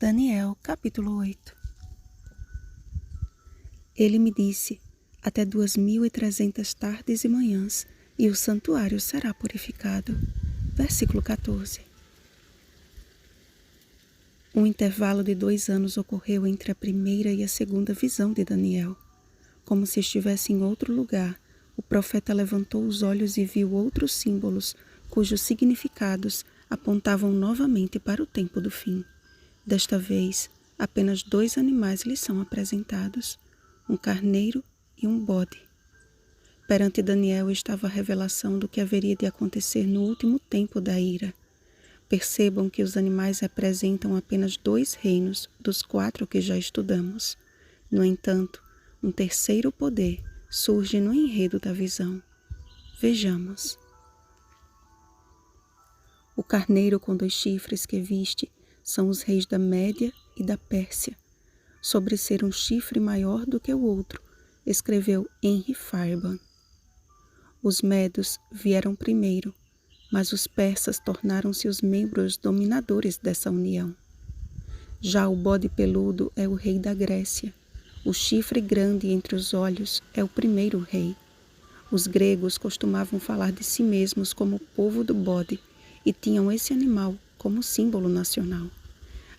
Daniel, capítulo 8. Ele me disse, até 2300 tardes e manhãs, e o santuário será purificado. Versículo 14. Um intervalo de 2 anos ocorreu entre a primeira e a segunda visão de Daniel. Como se estivesse em outro lugar, o profeta levantou os olhos e viu outros símbolos, cujos significados apontavam novamente para o tempo do fim. Desta vez, apenas 2 animais lhe são apresentados, um carneiro e um bode. Perante Daniel estava a revelação do que haveria de acontecer no último tempo da ira. Percebam que os animais representam apenas 2 reinos dos 4 que já estudamos. No entanto, um terceiro poder surge no enredo da visão. Vejamos. O carneiro com 2 chifres que viste são os reis da Média e da Pérsia. Sobre ser um chifre maior do que o outro, escreveu Henry Fairbairn. Os medos vieram primeiro, mas os persas tornaram-se os membros dominadores dessa união. Já o bode peludo é o rei da Grécia. O chifre grande entre os olhos é o primeiro rei. Os gregos costumavam falar de si mesmos como o povo do bode e tinham esse animal como símbolo nacional.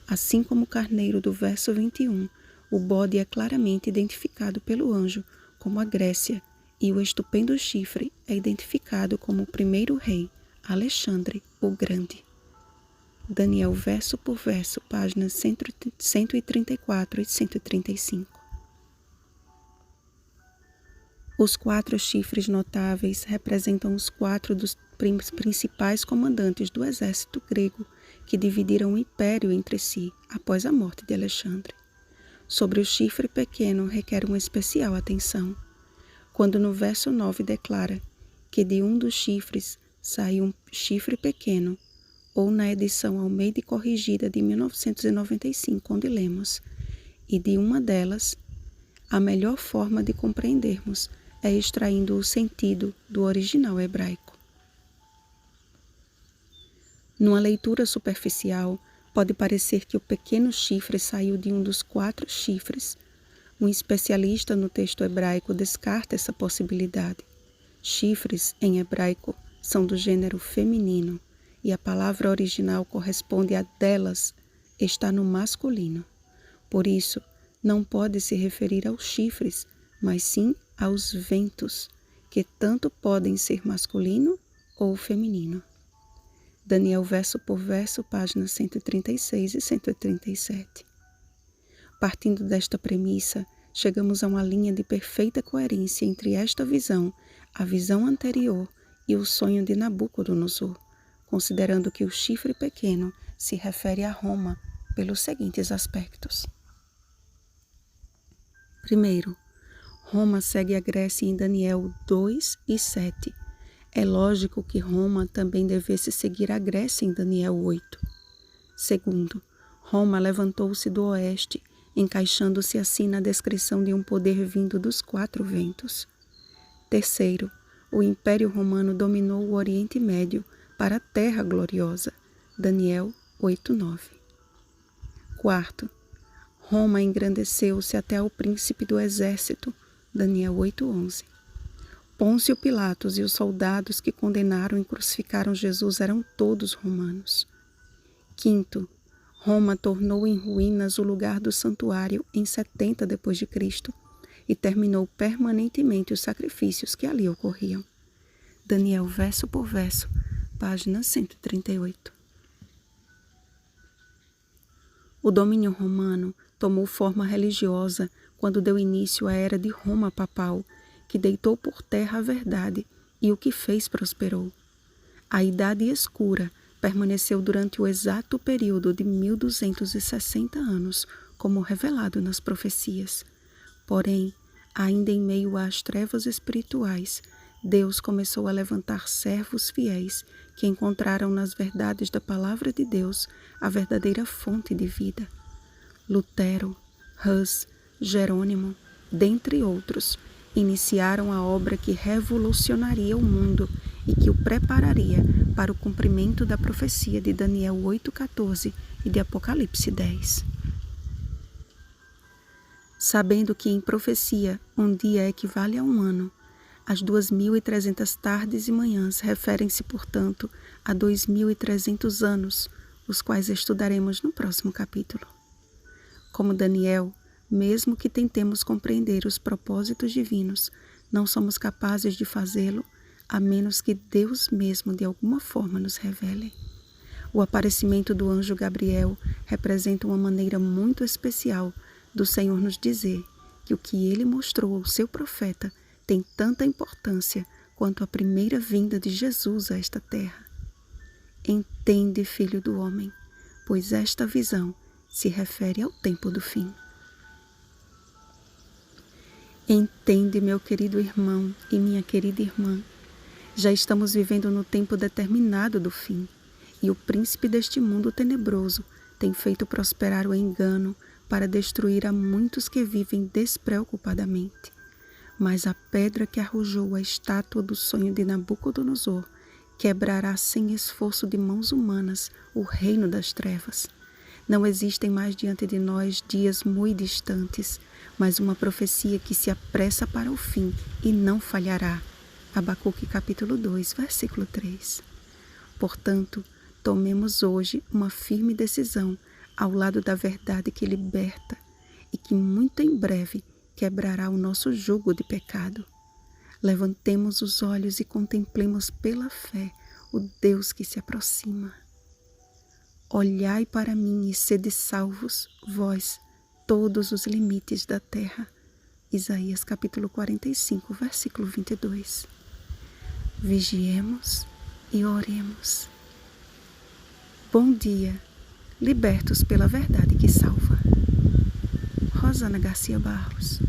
Assim como o carneiro do verso 21, o bode é claramente identificado pelo anjo como a Grécia e o estupendo chifre é identificado como o primeiro rei, Alexandre o Grande. Daniel, verso por verso, páginas 134 e 135. Os 4 chifres notáveis representam os 4 dos principais comandantes do exército grego que dividiram o império entre si após a morte de Alexandre. Sobre o chifre pequeno requer uma especial atenção. Quando no verso 9 declara que de um dos chifres sai um chifre pequeno, ou na edição Almeida e Corrigida de 1995, onde lemos, e de uma delas, a melhor forma de compreendermos é extraindo o sentido do original hebraico. Numa leitura superficial, pode parecer que o pequeno chifre saiu de um dos 4 chifres. Um especialista no texto hebraico descarta essa possibilidade. Chifres, em hebraico, são do gênero feminino, e a palavra original corresponde a delas, está no masculino. Por isso, não pode se referir aos chifres, mas sim aos ventos, que tanto podem ser masculino ou feminino. Daniel, verso por verso, páginas 136 e 137. Partindo desta premissa, chegamos a uma linha de perfeita coerência entre esta visão, a visão anterior e o sonho de Nabucodonosor, considerando que o chifre pequeno se refere a Roma pelos seguintes aspectos. Primeiro, Roma segue a Grécia em Daniel 2 e 7. É lógico que Roma também devesse seguir a Grécia em Daniel 8. Segundo, Roma levantou-se do oeste, encaixando-se assim na descrição de um poder vindo dos 4 ventos. Terceiro, o Império Romano dominou o Oriente Médio para a Terra Gloriosa. Daniel 8:9. Quarto, Roma engrandeceu-se até ao príncipe do exército. Daniel 8:11. Pôncio Pilatos e os soldados que condenaram e crucificaram Jesus eram todos romanos. Quinto, Roma tornou em ruínas o lugar do santuário em 70 d.C. e terminou permanentemente os sacrifícios que ali ocorriam. Daniel, verso por verso, página 138. O domínio romano tomou forma religiosa quando deu início à era de Roma papal, que deitou por terra a verdade e o que fez prosperou. A Idade Escura permaneceu durante o exato período de 1260 anos, como revelado nas profecias. Porém, ainda em meio às trevas espirituais, Deus começou a levantar servos fiéis que encontraram nas verdades da palavra de Deus a verdadeira fonte de vida. Lutero, Hus, Jerônimo, dentre outros, iniciaram a obra que revolucionaria o mundo e que o prepararia para o cumprimento da profecia de Daniel 8,14 e de Apocalipse 10. Sabendo que em profecia um dia equivale a um ano, as 2.300 tardes e manhãs referem-se, portanto, a 2.300 anos, os quais estudaremos no próximo capítulo. Como Daniel, mesmo que tentemos compreender os propósitos divinos, não somos capazes de fazê-lo, a menos que Deus mesmo de alguma forma nos revele. O aparecimento do anjo Gabriel representa uma maneira muito especial do Senhor nos dizer que o que ele mostrou ao seu profeta tem tanta importância quanto a primeira vinda de Jesus a esta terra. Entende, filho do homem, pois esta visão se refere ao tempo do fim. Entende, meu querido irmão e minha querida irmã, já estamos vivendo no tempo determinado do fim, e o príncipe deste mundo tenebroso tem feito prosperar o engano para destruir a muitos que vivem despreocupadamente. Mas a pedra que arrojou a estátua do sonho de Nabucodonosor quebrará sem esforço de mãos humanas o reino das trevas. Não existem mais diante de nós dias muito distantes, mas uma profecia que se apressa para o fim e não falhará. Abacuque capítulo 2, versículo 3. Portanto, tomemos hoje uma firme decisão ao lado da verdade que liberta e que muito em breve quebrará o nosso jugo de pecado. Levantemos os olhos e contemplemos pela fé o Deus que se aproxima. Olhai para mim e sede salvos, vós, todos os limites da terra. Isaías capítulo 45, versículo 22. Vigiemos e oremos. Bom dia, libertos pela verdade que salva. Rosana Garcia Barros.